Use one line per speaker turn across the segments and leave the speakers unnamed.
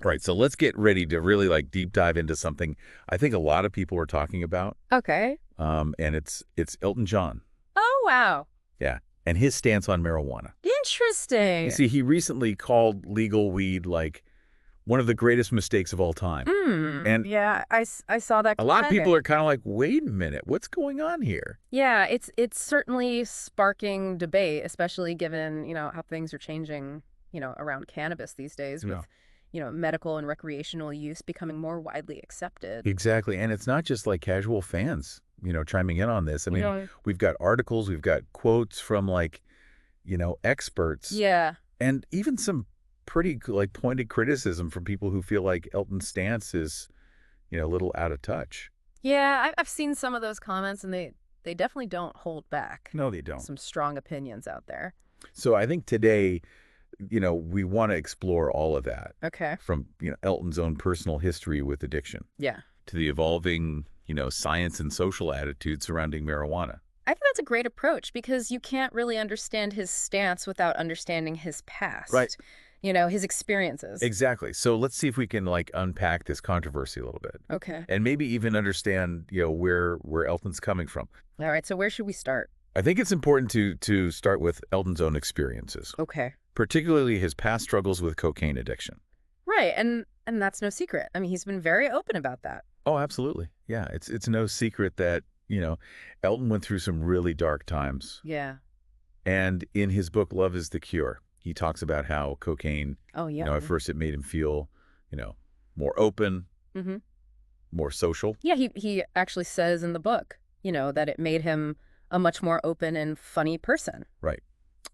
Right, so let's get ready to really like deep dive into something I think a lot of people are talking about,
Okay.
and it's Elton John.
Oh, wow.
Yeah, and his stance on marijuana. You
Interesting.
see, he recently called legal weed like one of the greatest mistakes of all time. And
Yeah, I saw that
a lot of
comment.
people are kind of like, wait a minute, what's going on here?
Yeah, it's certainly sparking debate, especially given, how things are changing, around cannabis these days
Yeah.
with, medical and recreational use becoming more widely accepted.
Exactly. And it's not just like casual fans, chiming in on this. I mean,
Yeah.
we've got articles, we've got quotes from like, experts,
Yeah.
and even some pretty like pointed criticism from people who feel like Elton's stance is, a little out of touch.
Yeah, I've seen some of those comments and they definitely don't hold back
No, they don't.
some strong opinions out there.
So I think today, we want to explore all of that
Okay.
from, Elton's own personal history with addiction
Yeah.
to the evolving, science and social attitudes surrounding marijuana.
I think that's a great approach because you can't really understand his stance without understanding his
Right.
past, his experiences.
Exactly. So let's see if we can like unpack this controversy a little bit
Okay.
and maybe even understand, where Elton's coming from.
All right. So where should we start?
I think it's important to start with Elton's own experiences,
Okay.
particularly his past struggles with cocaine addiction.
Right. And that's no secret. I mean, he's been very open about that.
Oh, absolutely. Yeah, it's no secret that, Elton went through some really dark times.
Yeah.
And in his book, Love is the Cure, he talks about how cocaine,
Oh, yeah.
at first it made him feel, more open,
Mm-hmm.
more social.
Yeah. He actually says in the book, that it made him a much more open and funny person.
Right,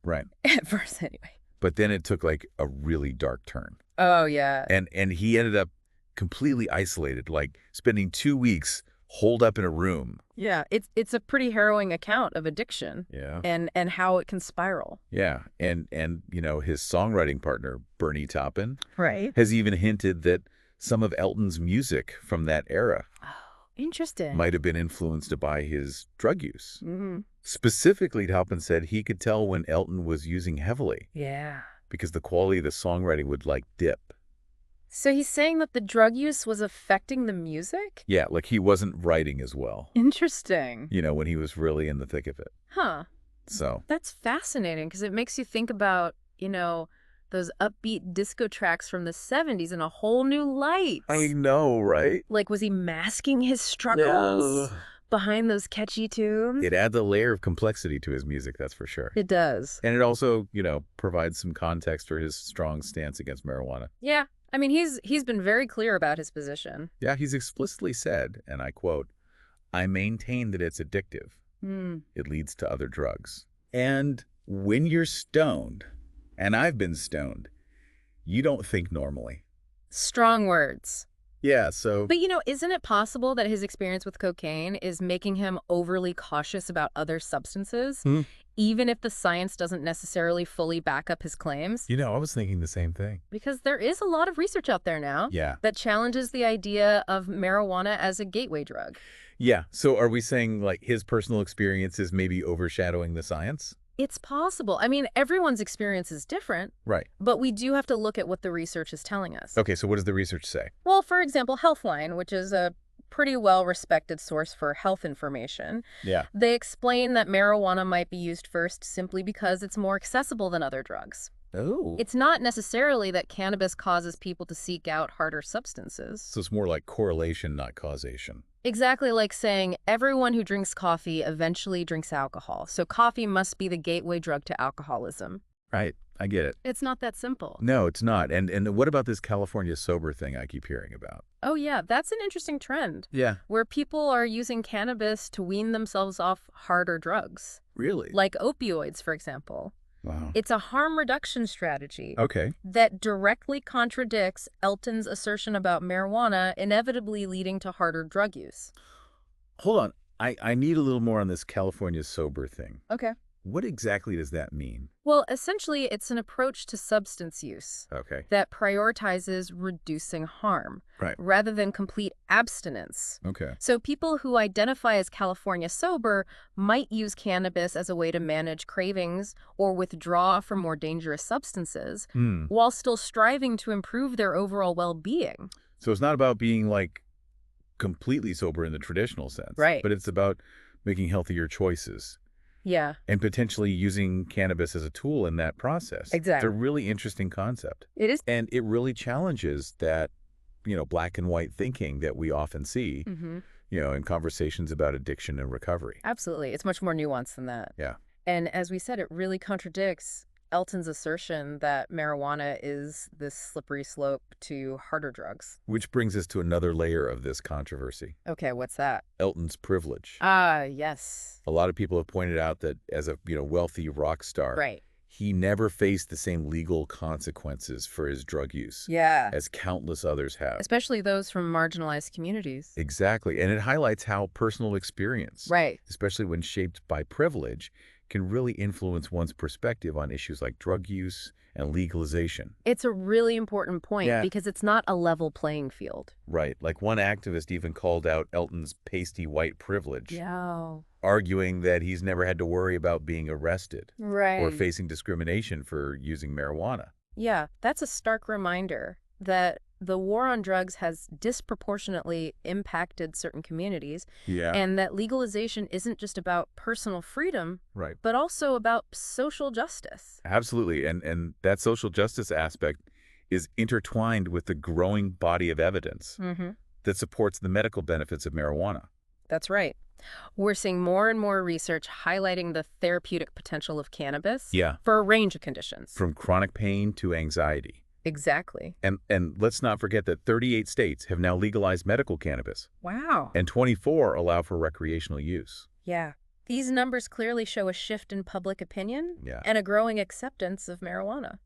right.
At first, anyway.
But then it took like a really dark turn.
Oh, yeah.
And he ended up completely isolated, like spending 2 weeks holed up in a room.
Yeah. It's a pretty harrowing account of addiction.
Yeah.
And how it can spiral.
Yeah. And his songwriting partner, Bernie Taupin,
Right.
has even hinted that some of Elton's music from that era
Oh, interesting.
might have been influenced by his drug use.
Mm-hmm.
Specifically, Taupin said he could tell when Elton was using heavily
Yeah.
because the quality of the songwriting would like dip.
So he's saying that the drug use was affecting the music?
Yeah, like he wasn't writing as well,
Interesting.
when he was really in the thick of it.
Huh.
So,
That's fascinating because it makes you think about, those upbeat disco tracks from the 70s in a whole new light.
I know, right?
Like, was he masking his struggles behind those catchy tunes?
It adds a layer of complexity to his music, that's for sure.
It does.
And it also, provides some context for his strong stance against marijuana.
Yeah. I mean, he's been very clear about his position.
Yeah, he's explicitly said, and I quote, "I maintain that it's addictive.
Hmm.
It leads to other drugs. And when you're stoned, and I've been stoned, you don't think normally."
Strong words.
Yeah, so
But, isn't it possible that his experience with cocaine is making him overly cautious about other substances,
Hmm.
even if the science doesn't necessarily fully back up his claims?
I was thinking the same thing.
Because there is a lot of research out there now
Yeah.
that challenges the idea of marijuana as a gateway drug.
Yeah, so are we saying like his personal experiences maybe overshadowing the science?
It's possible. I mean, everyone's experience is different,
Right.
but we do have to look at what the research is telling us.
Okay, so what does the research say?
Well, for example, Healthline, which is a pretty well-respected source for health information,
Yeah.
they explain that marijuana might be used first simply because it's more accessible than other drugs.
Oh.
It's not necessarily that cannabis causes people to seek out harder substances.
So it's more like correlation, not causation.
Exactly like saying everyone who drinks coffee eventually drinks alcohol, so coffee must be the gateway drug to alcoholism.
Right. I get it.
It's not that simple.
No, it's not. And what about this California sober thing I keep hearing about?
Oh yeah, that's an interesting trend,
Yeah.
where people are using cannabis to wean themselves off harder drugs,
Really?
like opioids, for example.
Wow.
It's a harm reduction strategy
Okay.
that directly contradicts Elton's assertion about marijuana inevitably leading to harder drug use.
Hold on. I need a little more on this California sober thing.
Okay.
What exactly does that mean?
Well, essentially, it's an approach to substance use
Okay.
that prioritizes reducing harm
Right.
rather than complete abstinence.
Okay.
So people who identify as California sober might use cannabis as a way to manage cravings or withdraw from more dangerous substances
Hmm.
while still striving to improve their overall well-being.
So it's not about being like completely sober in the traditional sense,
Right.
but it's about making healthier choices
Yeah,
and potentially using cannabis as a tool in that process. It's a
exactly.
really interesting concept.
It is.
And it really challenges that, black and white thinking that we often see,
Mm-hmm.
in conversations about addiction and recovery.
Absolutely. It's much more nuanced than that.
Yeah.
And as we said, it really contradicts Elton's assertion that marijuana is this slippery slope to harder drugs.
Which brings us to another layer of this controversy,
Okay, what's that?
Elton's privilege.
Ah, yes.
A lot of people have pointed out that as a, wealthy rock star,
Right.
he never faced the same legal consequences for his drug use
Yeah.
as countless others have.
Especially those from marginalized communities.
Exactly. And it highlights how personal experience,
Right.
especially when shaped by privilege, can really influence one's perspective on issues like drug use and legalization.
It's a really important point
Yeah.
because it's not a level playing field.
Right. Like one activist even called out Elton's pasty white privilege,
Yeah.
arguing that he's never had to worry about being arrested
Right.
or facing discrimination for using marijuana.
Yeah, that's a stark reminder that the war on drugs has disproportionately impacted certain communities,
Yeah.
and that legalization isn't just about personal freedom,
Right.
but also about social justice.
Absolutely. And that social justice aspect is intertwined with the growing body of evidence
Mm-hmm.
that supports the medical benefits of marijuana.
That's right. We're seeing more and more research highlighting the therapeutic potential of cannabis
Yeah.
for a range of conditions.
From chronic pain to anxiety.
Exactly.
And let's not forget that 38 states have now legalized medical cannabis,
Wow.
and 24 allow for recreational use.
Yeah. These numbers clearly show a shift in public opinion
Yeah.
and a growing acceptance of marijuana.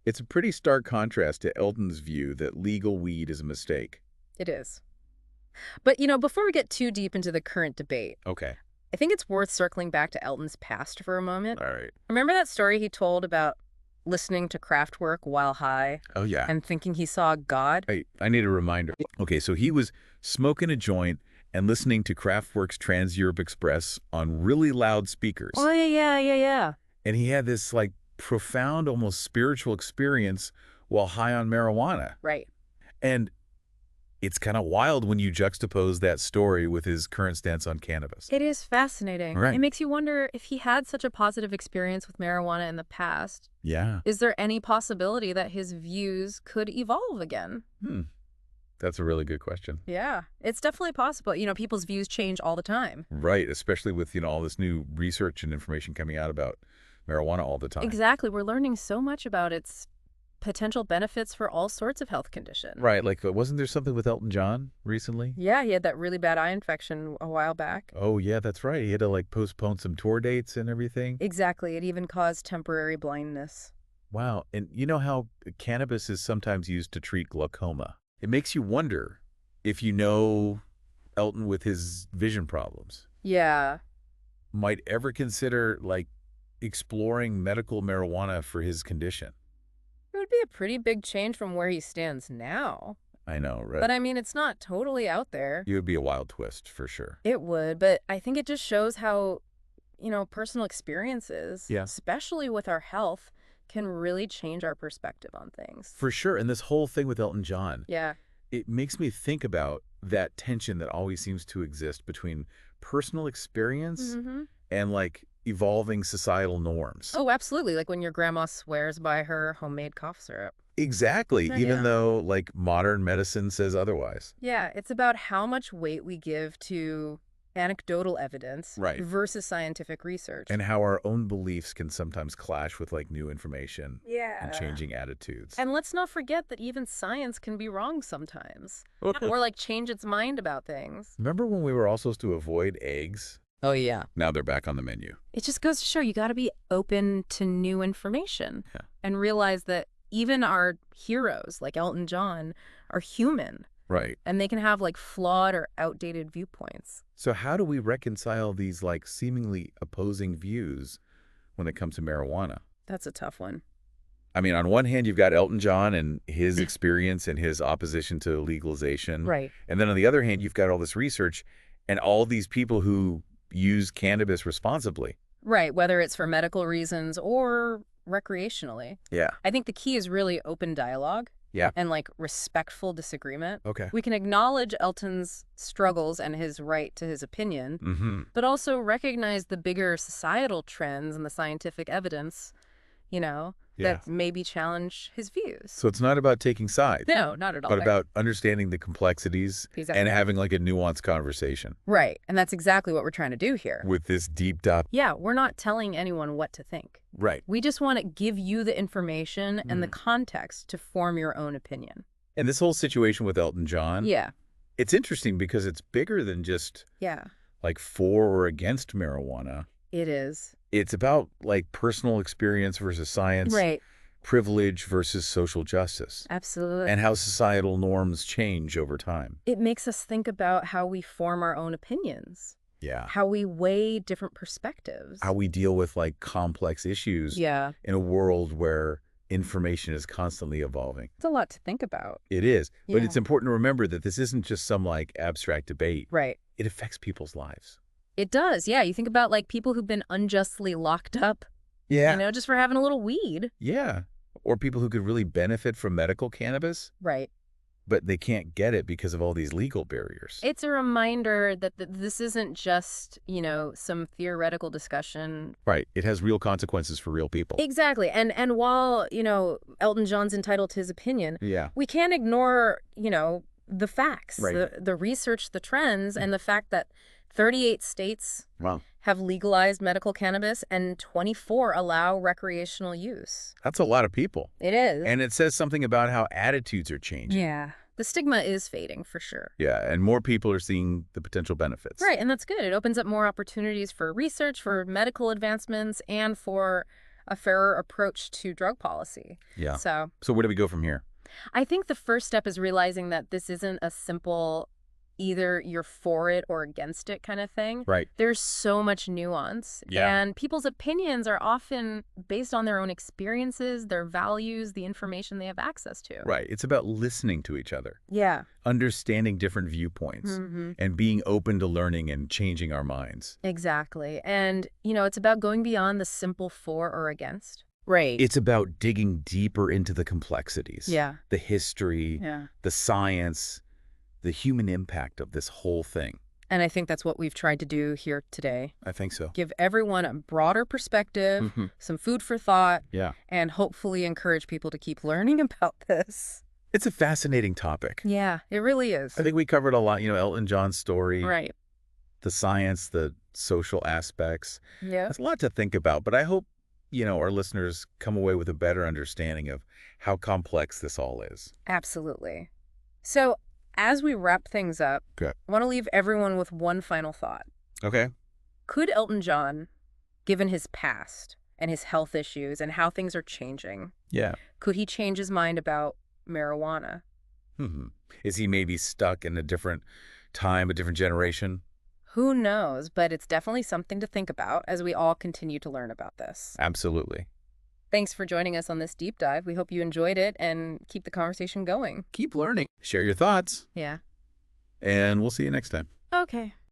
It's a pretty stark contrast to Elton's view that legal weed is a mistake.
It is. But, before we get too deep into the current debate,
Okay.
I think it's worth circling back to Elton's past for a moment.
All right.
Remember that story he told about listening to Kraftwerk while high
Oh, yeah.
and thinking he saw God?
Hey, I need a reminder. Okay, so he was smoking a joint and listening to Kraftwerk's Trans-Europe Express on really loud speakers.
Oh, yeah.
And he had this, profound, almost spiritual experience while high on marijuana.
Right.
And it's kind of wild when you juxtapose that story with his current stance on cannabis.
It is fascinating.
Right.
It makes you wonder if he had such a positive experience with marijuana in the past.
Yeah.
Is there any possibility that his views could evolve again?
That's a really good question.
Yeah, it's definitely possible. People's views change all the time.
Right, especially with, all this new research and information coming out about marijuana all the time.
Exactly. We're learning so much about its potential benefits for all sorts of health conditions.
Right, wasn't there something with Elton John recently?
Yeah, he had that really bad eye infection a while back.
Oh, yeah, that's right. He had to, postpone some tour dates and everything.
Exactly. It even caused temporary blindness.
Wow, and you know how cannabis is sometimes used to treat glaucoma? It makes you wonder if Elton with his vision problems
Yeah.
might ever consider, exploring medical marijuana for his condition.
It would be a pretty big change from where he stands now.
I know, right?
But it's not totally out there.
It would be a wild twist, for sure.
It would, but I think it just shows how, personal experiences,
Yeah.
especially with our health, can really change our perspective on things.
For sure, and this whole thing with Elton John,
Yeah.
it makes me think about that tension that always seems to exist between personal experience
Mm-hmm.
and, evolving societal norms.
Oh, absolutely. Like when your grandma swears by her homemade cough syrup.
Exactly,
Yeah.
even though, modern medicine says otherwise.
Yeah, it's about how much weight we give to anecdotal evidence
Right.
versus scientific research.
And how our own beliefs can sometimes clash with, new information
yeah.
and changing attitudes.
And let's not forget that even science can be wrong sometimes. Or change its mind about things.
Remember when we were all supposed to avoid eggs?
Oh, yeah.
Now they're back on the menu.
It just goes to show you got to be open to new information.
Yeah.
And realize that even our heroes, like Elton John, are human.
Right.
And they can have flawed or outdated viewpoints.
So how do we reconcile these, seemingly opposing views when it comes to marijuana.
That's a tough one.
I mean, on one hand, you've got Elton John and his experience and his opposition to legalization.
Right.
And then on the other hand, you've got all this research and all these people who use cannabis responsibly.
Right, whether it's for medical reasons or recreationally.
Yeah.
I think the key is really open dialogue.
Yeah.
And like respectful disagreement.
Okay.
We can acknowledge Elton's struggles and his right to his opinion,
Mm-hmm.
but also recognize the bigger societal trends and the scientific evidence, that maybe challenge his views.
So it's not about taking sides.
No, not at all.
But about understanding the complexities
Exactly.
and having like a nuanced conversation.
Right. And that's exactly what we're trying to do here.
With this deep dive.
Yeah, we're not telling anyone what to think.
Right.
We just want to give you the information and the context to form your own opinion.
And this whole situation with Elton John,
Yeah.
it's interesting because it's bigger than just
Yeah,
like for or against marijuana.
it is.
It's about like personal experience versus science,
Right.
privilege versus social justice,
Absolutely.
and how societal norms change over time.
It makes us think about how we form our own opinions,
Yeah.
how we weigh different perspectives.
How we deal with like complex issues
Yeah,
in a world where information is constantly evolving.
it's a lot to think about.
It is. But
Yeah.
it's important to remember that this isn't just some like abstract debate.
Right.
It affects people's lives.
It does. Yeah, you think about like people who've been unjustly locked up,
Yeah.
just for having a little weed.
Yeah. Or people who could really benefit from medical cannabis,
Right.
but they can't get it because of all these legal barriers.
It's a reminder that this isn't just, some theoretical discussion.
Right. It has real consequences for real people.
Exactly. And while, Elton John's entitled to his opinion,
Yeah.
we can't ignore, the facts,
Right.
the research, the trends, and the fact that 38 states
Wow.
have legalized medical cannabis and 24 allow recreational use.
That's a lot of people.
It is.
And it says something about how attitudes are changing.
Yeah. The stigma is fading for sure.
Yeah. And more people are seeing the potential benefits.
Right, and that's good. It opens up more opportunities for research, for medical advancements, and for a fairer approach to drug policy.
Yeah.
So
So where do we go from here?
I think the first step is realizing that this isn't a simple either you're for it or against it kind of thing.
Right.
There's so much nuance.
Yeah.
And people's opinions are often based on their own experiences, their values, the information they have access to.
Right. It's about listening to each other,
Yeah.
understanding different viewpoints,
Mm-hmm.
and being open to learning and changing our minds.
Exactly. And, it's about going beyond the simple for or against. Right.
It's about digging deeper into the complexities.
Yeah.
The history,
Yeah.
the science, the human impact of this whole thing.
And I think that's what we've tried to do here today.
I think so.
Give everyone a broader perspective,
Mhm.
some food for thought,
Yeah.
and hopefully encourage people to keep learning about this.
It's a fascinating topic.
Yeah, it really is.
I think we covered a lot, Elton John's story,
Right.
the science, the social aspects.
Yeah.
That's a lot to think about, but I hope, our listeners come away with a better understanding of how complex this all is.
Absolutely. So as we wrap things up,
Good.
I want to leave everyone with one final thought.
Okay.
Could Elton John, given his past and his health issues and how things are changing,
Yeah.
could he change his mind about marijuana?
Is he maybe stuck in a different time, a different generation?
Who knows, but it's definitely something to think about as we all continue to learn about this.
Absolutely.
Thanks for joining us on this deep dive. We hope you enjoyed it and keep the conversation going.
Keep learning. Share your thoughts,
Yeah.
and we'll see you next time.
Okay.